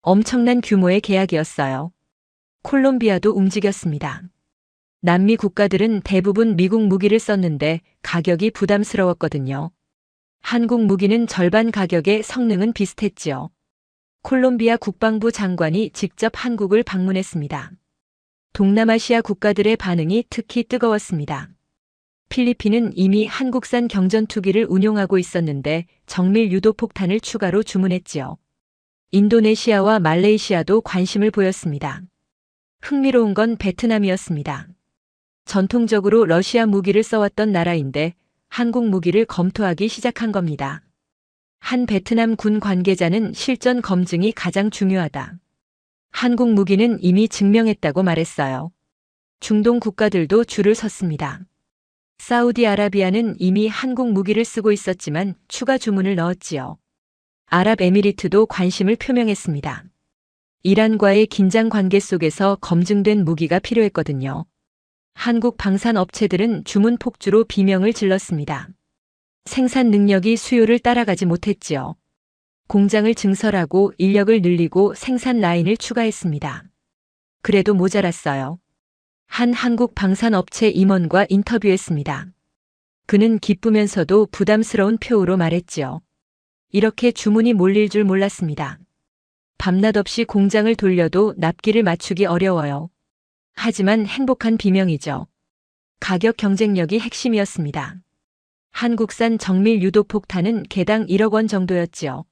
엄청난 규모의 계약이었어요. 콜롬비아도 움직였습니다. 남미 국가들은 대부분 미국 무기를 썼는데 가격이 부담스러웠거든요. 한국 무기는 절반 가격에 성능은 비슷했지요. 콜롬비아 국방부 장관이 직접 한국을 방문했습니다. 동남아시아 국가들의 반응이 특히 뜨거웠습니다. 필리핀은 이미 한국산 경전투기를 운용하고 있었는데 정밀 유도폭탄을 추가로 주문했지요. 인도네시아와 말레이시아도 관심을 보였습니다. 흥미로운 건 베트남이었습니다. 전통적으로 러시아 무기를 써왔던 나라인데 한국 무기를 검토하기 시작한 겁니다. 한 베트남 군 관계자는 실전 검증이 가장 중요하다. 한국 무기는 이미 증명했다고 말했어요. 중동 국가들도 줄을 섰습니다. 사우디아라비아는 이미 한국 무기를 쓰고 있었지만 추가 주문을 넣었지요. 아랍에미리트도 관심을 표명했습니다. 이란과의 긴장 관계 속에서 검증된 무기가 필요했거든요. 한국 방산 업체들은 주문 폭주로 비명을 질렀습니다. 생산 능력이 수요를 따라가지 못했지요. 공장을 증설하고 인력을 늘리고 생산 라인을 추가했습니다. 그래도 모자랐어요. 한 한국 방산업체 임원과 인터뷰했습니다. 그는 기쁘면서도 부담스러운 표우로 말했지요. 이렇게 주문이 몰릴 줄 몰랐습니다. 밤낮 없이 공장을 돌려도 납기를 맞추기 어려워요. 하지만 행복한 비명이죠. 가격 경쟁력이 핵심이었습니다. 한국산 정밀 유도폭탄은 개당 1억 원 정도였지요.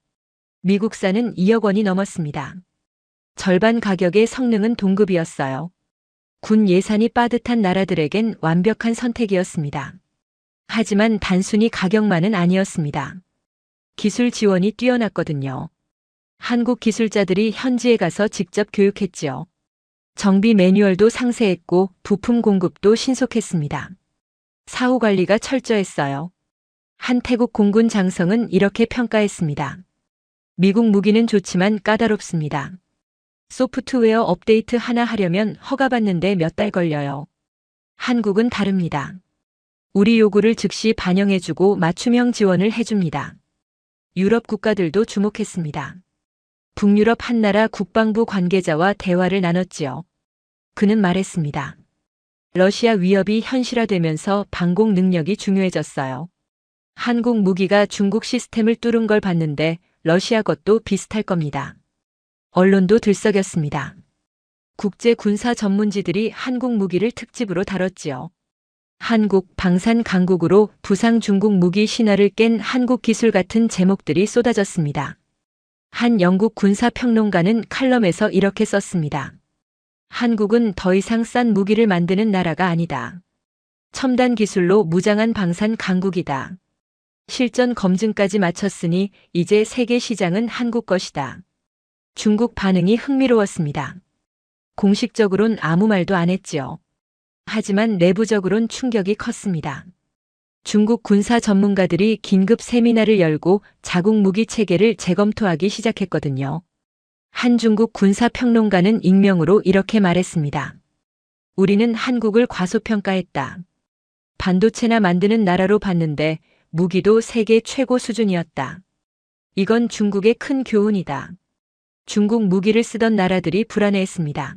미국산은 2억 원이 넘었습니다. 절반 가격의 성능은 동급이었어요. 군 예산이 빠듯한 나라들에겐 완벽한 선택이었습니다. 하지만 단순히 가격만은 아니었습니다. 기술 지원이 뛰어났거든요. 한국 기술자들이 현지에 가서 직접 교육했지요. 정비 매뉴얼도 상세했고 부품 공급도 신속했습니다. 사후 관리가 철저했어요. 한 태국 공군 장성은 이렇게 평가했습니다. 미국 무기는 좋지만 까다롭습니다. 소프트웨어 업데이트 하나 하려면 허가받는데 몇 달 걸려요. 한국은 다릅니다. 우리 요구를 즉시 반영해주고 맞춤형 지원을 해줍니다. 유럽 국가들도 주목했습니다. 북유럽 한 나라 국방부 관계자와 대화를 나눴지요. 그는 말했습니다. 러시아 위협이 현실화되면서 방공 능력이 중요해졌어요. 한국 무기가 중국 시스템을 뚫은 걸 봤는데 러시아 것도 비슷할 겁니다. 언론도 들썩였습니다. 국제 군사 전문지들이 한국 무기를 특집으로 다뤘지요. 한국 방산 강국으로 부상 중국 무기 신화를 깬 한국 기술 같은 제목들이 쏟아졌습니다. 한 영국 군사 평론가는 칼럼에서 이렇게 썼습니다. 한국은 더 이상 싼 무기를 만드는 나라가 아니다. 첨단 기술로 무장한 방산 강국이다. 실전 검증까지 마쳤으니 이제 세계 시장은 한국 것이다. 중국 반응이 흥미로웠습니다. 공식적으론 아무 말도 안 했지요. 하지만 내부적으론 충격이 컸습니다. 중국 군사 전문가들이 긴급 세미나를 열고 자국 무기 체계를 재검토하기 시작했거든요. 한 중국 군사 평론가는 익명으로 이렇게 말했습니다. 우리는 한국을 과소평가했다. 반도체나 만드는 나라로 봤는데 무기도 세계 최고 수준이었다. 이건 중국의 큰 교훈이다. 중국 무기를 쓰던 나라들이 불안해했습니다.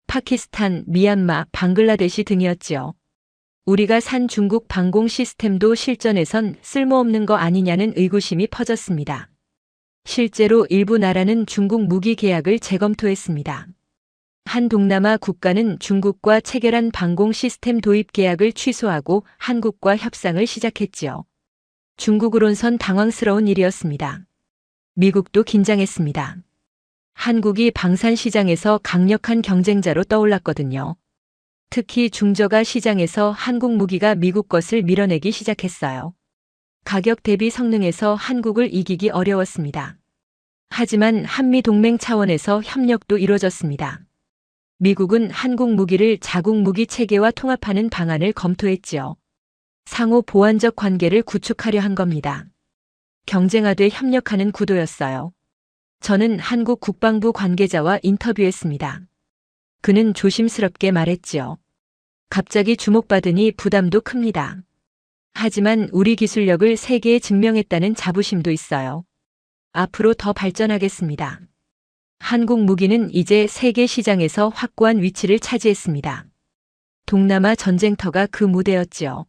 파키스탄, 미얀마, 방글라데시 등이었지요. 우리가 산 중국 방공 시스템도 실전에선 쓸모없는 거 아니냐는 의구심이 퍼졌습니다. 실제로 일부 나라는 중국 무기 계약을 재검토했습니다. 한 동남아 국가는 중국과 체결한 방공 시스템 도입 계약을 취소하고 한국과 협상을 시작했지요. 중국으론선 당황스러운 일이었습니다. 미국도 긴장했습니다. 한국이 방산 시장에서 강력한 경쟁자로 떠올랐거든요. 특히 중저가 시장에서 한국 무기가 미국 것을 밀어내기 시작했어요. 가격 대비 성능에서 한국을 이기기 어려웠습니다. 하지만 한미 동맹 차원에서 협력도 이루어졌습니다. 미국은 한국 무기를 자국 무기 체계와 통합하는 방안을 검토했지요. 상호 보완적 관계를 구축하려 한 겁니다. 경쟁하되 협력하는 구도였어요. 저는 한국 국방부 관계자와 인터뷰했습니다. 그는 조심스럽게 말했지요. 갑자기 주목받으니 부담도 큽니다. 하지만 우리 기술력을 세계에 증명했다는 자부심도 있어요. 앞으로 더 발전하겠습니다. 한국 무기는 이제 세계 시장에서 확고한 위치를 차지했습니다. 동남아 전쟁터가 그 무대였지요.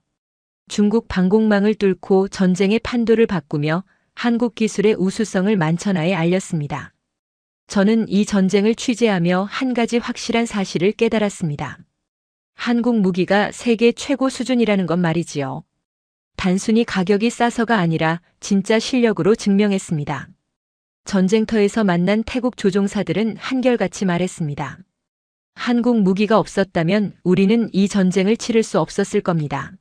중국 방공망을 뚫고 전쟁의 판도를 바꾸며 한국 기술의 우수성을 만천하에 알렸습니다. 저는 이 전쟁을 취재하며 한 가지 확실한 사실을 깨달았습니다. 한국 무기가 세계 최고 수준이라는 건 말이지요. 단순히 가격이 싸서가 아니라 진짜 실력으로 증명했습니다. 전쟁터에서 만난 태국 조종사들은 한결같이 말했습니다. 한국 무기가 없었다면 우리는 이 전쟁을 치를 수 없었을 겁니다.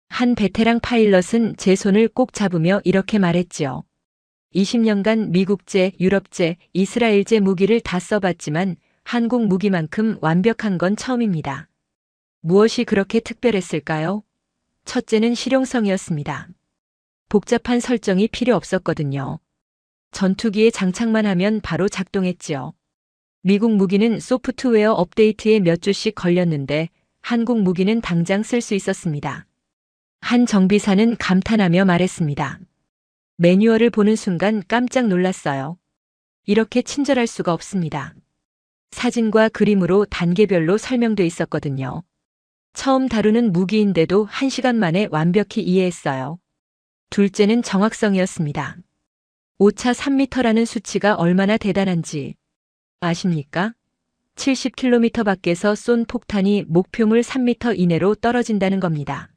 한 베테랑 파일럿은 제 손을 꼭 잡으며 이렇게 말했지요. 20년간 미국제, 유럽제, 이스라엘제 무기를 다 써봤지만 한국 무기만큼 완벽한 건 처음입니다. 무엇이 그렇게 특별했을까요? 첫째는 실용성이었습니다. 복잡한 설정이 필요 없었거든요. 전투기에 장착만 하면 바로 작동했지요. 미국 무기는 소프트웨어 업데이트에 몇 주씩 걸렸는데 한국 무기는 당장 쓸 수 있었습니다. 한 정비사는 감탄하며 말했습니다. 매뉴얼을 보는 순간 깜짝 놀랐어요. 이렇게 친절할 수가 없습니다. 사진과 그림으로 단계별로 설명돼 있었거든요. 처음 다루는 무기인데도 1시간 만에 완벽히 이해했어요. 둘째는 정확성이었습니다. 오차 3m라는 수치가 얼마나 대단한지 아십니까? 70km 밖에서 쏜 폭탄이 목표물 3m 이내로 떨어진다는 겁니다.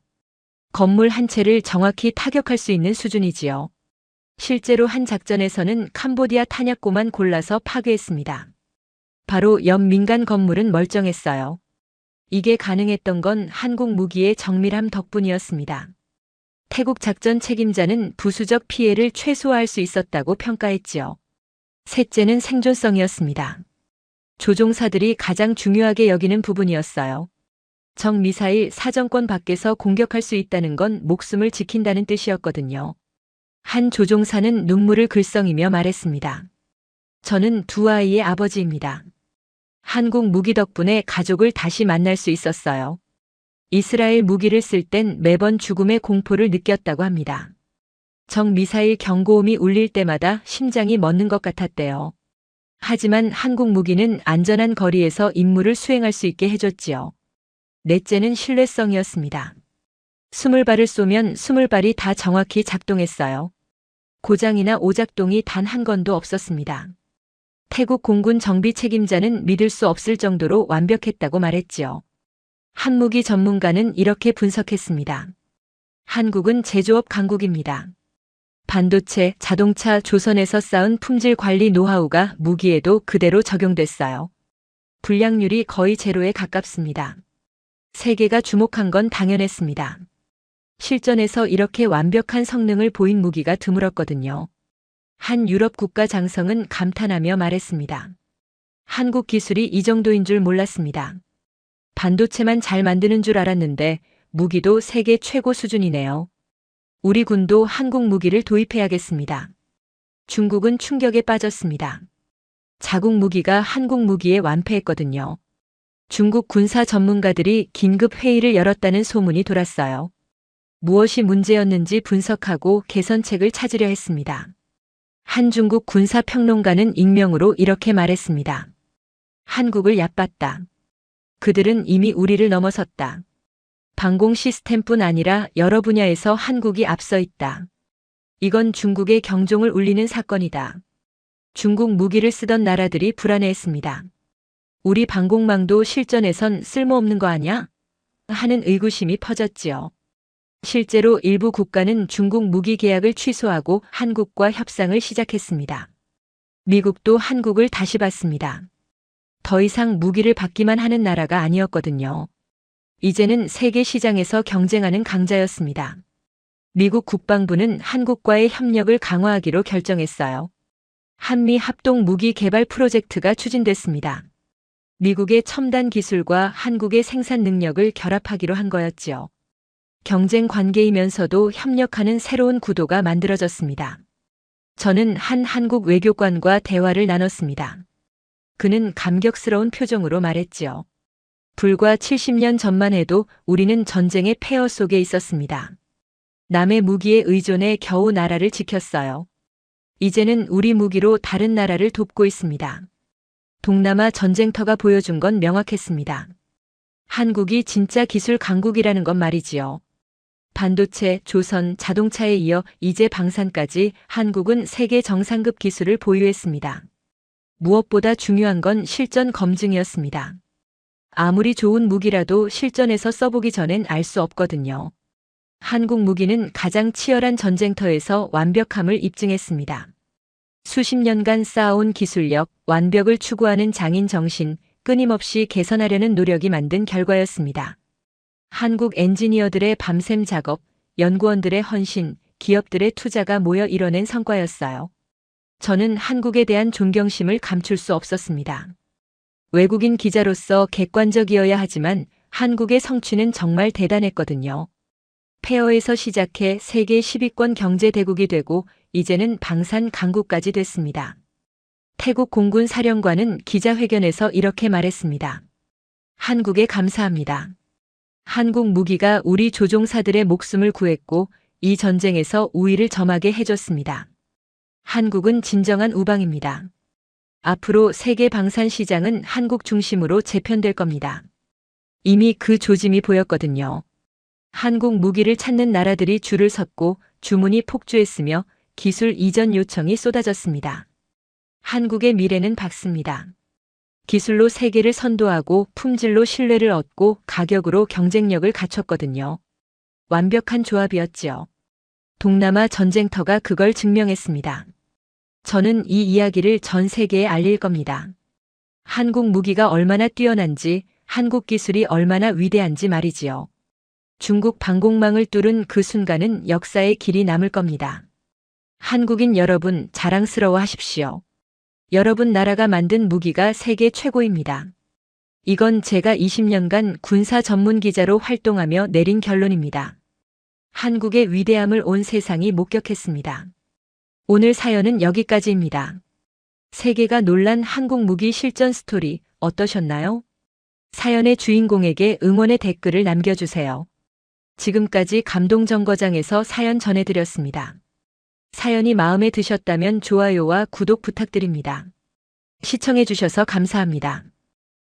건물 한 채를 정확히 타격할 수 있는 수준이지요. 실제로 한 작전에서는 캄보디아 탄약고만 골라서 파괴했습니다. 바로 옆 민간 건물은 멀쩡했어요. 이게 가능했던 건 한국 무기의 정밀함 덕분이었습니다. 태국 작전 책임자는 부수적 피해를 최소화할 수 있었다고 평가했지요. 셋째는 생존성이었습니다. 조종사들이 가장 중요하게 여기는 부분이었어요. 적 미사일 사정권 밖에서 공격할 수 있다는 건 목숨을 지킨다는 뜻이었거든요. 한 조종사는 눈물을 글썽이며 말했습니다. 저는 두 아이의 아버지입니다. 한국 무기 덕분에 가족을 다시 만날 수 있었어요. 이스라엘 무기를 쓸 땐 매번 죽음의 공포를 느꼈다고 합니다. 적 미사일 경고음이 울릴 때마다 심장이 멎는 것 같았대요. 하지만 한국 무기는 안전한 거리에서 임무를 수행할 수 있게 해줬지요. 넷째는 신뢰성이었습니다. 20발을 쏘면 20발이 다 정확히 작동했어요. 고장이나 오작동이 단 한 건도 없었습니다. 태국 공군 정비 책임자는 믿을 수 없을 정도로 완벽했다고 말했지요. 한무기 전문가는 이렇게 분석했습니다. 한국은 제조업 강국입니다. 반도체, 자동차, 조선에서 쌓은 품질 관리 노하우가 무기에도 그대로 적용됐어요. 불량률이 거의 제로에 가깝습니다. 세계가 주목한 건 당연했습니다. 실전에서 이렇게 완벽한 성능을 보인 무기가 드물었거든요. 한 유럽 국가 장성은 감탄하며 말했습니다. 한국 기술이 이 정도인 줄 몰랐습니다. 반도체만 잘 만드는 줄 알았는데 무기도 세계 최고 수준이네요. 우리 군도 한국 무기를 도입해야겠습니다. 중국은 충격에 빠졌습니다. 자국 무기가 한국 무기에 완패했거든요. 중국 군사 전문가들이 긴급 회의를 열었다는 소문이 돌았어요. 무엇이 문제였는지 분석하고 개선책을 찾으려 했습니다. 한 중국 군사평론가는 익명으로 이렇게 말했습니다. 한국을 얕봤다. 그들은 이미 우리를 넘어섰다. 방공 시스템뿐 아니라 여러 분야에서 한국이 앞서 있다. 이건 중국의 경종을 울리는 사건이다. 중국 무기를 쓰던 나라들이 불안해했습니다. 우리 방공망도 실전에선 쓸모없는 거 아냐? 하는 의구심이 퍼졌지요. 실제로 일부 국가는 중국 무기 계약을 취소하고 한국과 협상을 시작했습니다. 미국도 한국을 다시 봤습니다. 더 이상 무기를 받기만 하는 나라가 아니었거든요. 이제는 세계 시장에서 경쟁하는 강자였습니다. 미국 국방부는 한국과의 협력을 강화하기로 결정했어요. 한미 합동 무기 개발 프로젝트가 추진됐습니다. 미국의 첨단 기술과 한국의 생산 능력을 결합하기로 한 거였지요. 경쟁 관계이면서도 협력하는 새로운 구도가 만들어졌습니다. 저는 한 한국 외교관과 대화를 나눴습니다. 그는 감격스러운 표정으로 말했지요. 불과 70년 전만 해도 우리는 전쟁의 폐허 속에 있었습니다. 남의 무기에 의존해 겨우 나라를 지켰어요. 이제는 우리 무기로 다른 나라를 돕고 있습니다. 동남아 전쟁터가 보여준 건 명확했습니다. 한국이 진짜 기술 강국이라는 건 말이지요. 반도체, 조선, 자동차에 이어 이제 방산까지 한국은 세계 정상급 기술을 보유했습니다. 무엇보다 중요한 건 실전 검증이었습니다. 아무리 좋은 무기라도 실전에서 써보기 전엔 알 수 없거든요. 한국 무기는 가장 치열한 전쟁터에서 완벽함을 입증했습니다. 수십 년간 쌓아온 기술력, 완벽을 추구하는 장인 정신, 끊임없이 개선하려는 노력이 만든 결과였습니다. 한국 엔지니어들의 밤샘 작업, 연구원들의 헌신, 기업들의 투자가 모여 이뤄낸 성과였어요. 저는 한국에 대한 존경심을 감출 수 없었습니다. 외국인 기자로서 객관적이어야 하지만 한국의 성취는 정말 대단했거든요. 폐허에서 시작해 세계 10위권 경제 대국이 되고 이제는 방산 강국까지 됐습니다. 태국 공군 사령관은 기자회견에서 이렇게 말했습니다. 한국에 감사합니다. 한국 무기가 우리 조종사들의 목숨을 구했고 이 전쟁에서 우위를 점하게 해줬습니다. 한국은 진정한 우방입니다. 앞으로 세계 방산 시장은 한국 중심으로 재편될 겁니다. 이미 그 조짐이 보였거든요. 한국 무기를 찾는 나라들이 줄을 섰고 주문이 폭주했으며 기술 이전 요청이 쏟아졌습니다. 한국의 미래는 밝습니다. 기술로 세계를 선도하고 품질로 신뢰를 얻고 가격으로 경쟁력을 갖췄거든요. 완벽한 조합이었지요. 동남아 전쟁터가 그걸 증명했습니다. 저는 이 이야기를 전 세계에 알릴 겁니다. 한국 무기가 얼마나 뛰어난지, 한국 기술이 얼마나 위대한지 말이지요. 중국 방공망을 뚫은 그 순간은 역사의 길이 남을 겁니다. 한국인 여러분 자랑스러워하십시오. 여러분 나라가 만든 무기가 세계 최고입니다. 이건 제가 20년간 군사 전문 기자로 활동하며 내린 결론입니다. 한국의 위대함을 온 세상이 목격했습니다. 오늘 사연은 여기까지입니다. 세계가 놀란 한국 무기 실전 스토리 어떠셨나요? 사연의 주인공에게 응원의 댓글을 남겨주세요. 지금까지 감동정거장에서 사연 전해드렸습니다. 사연이 마음에 드셨다면 좋아요와 구독 부탁드립니다. 시청해주셔서 감사합니다.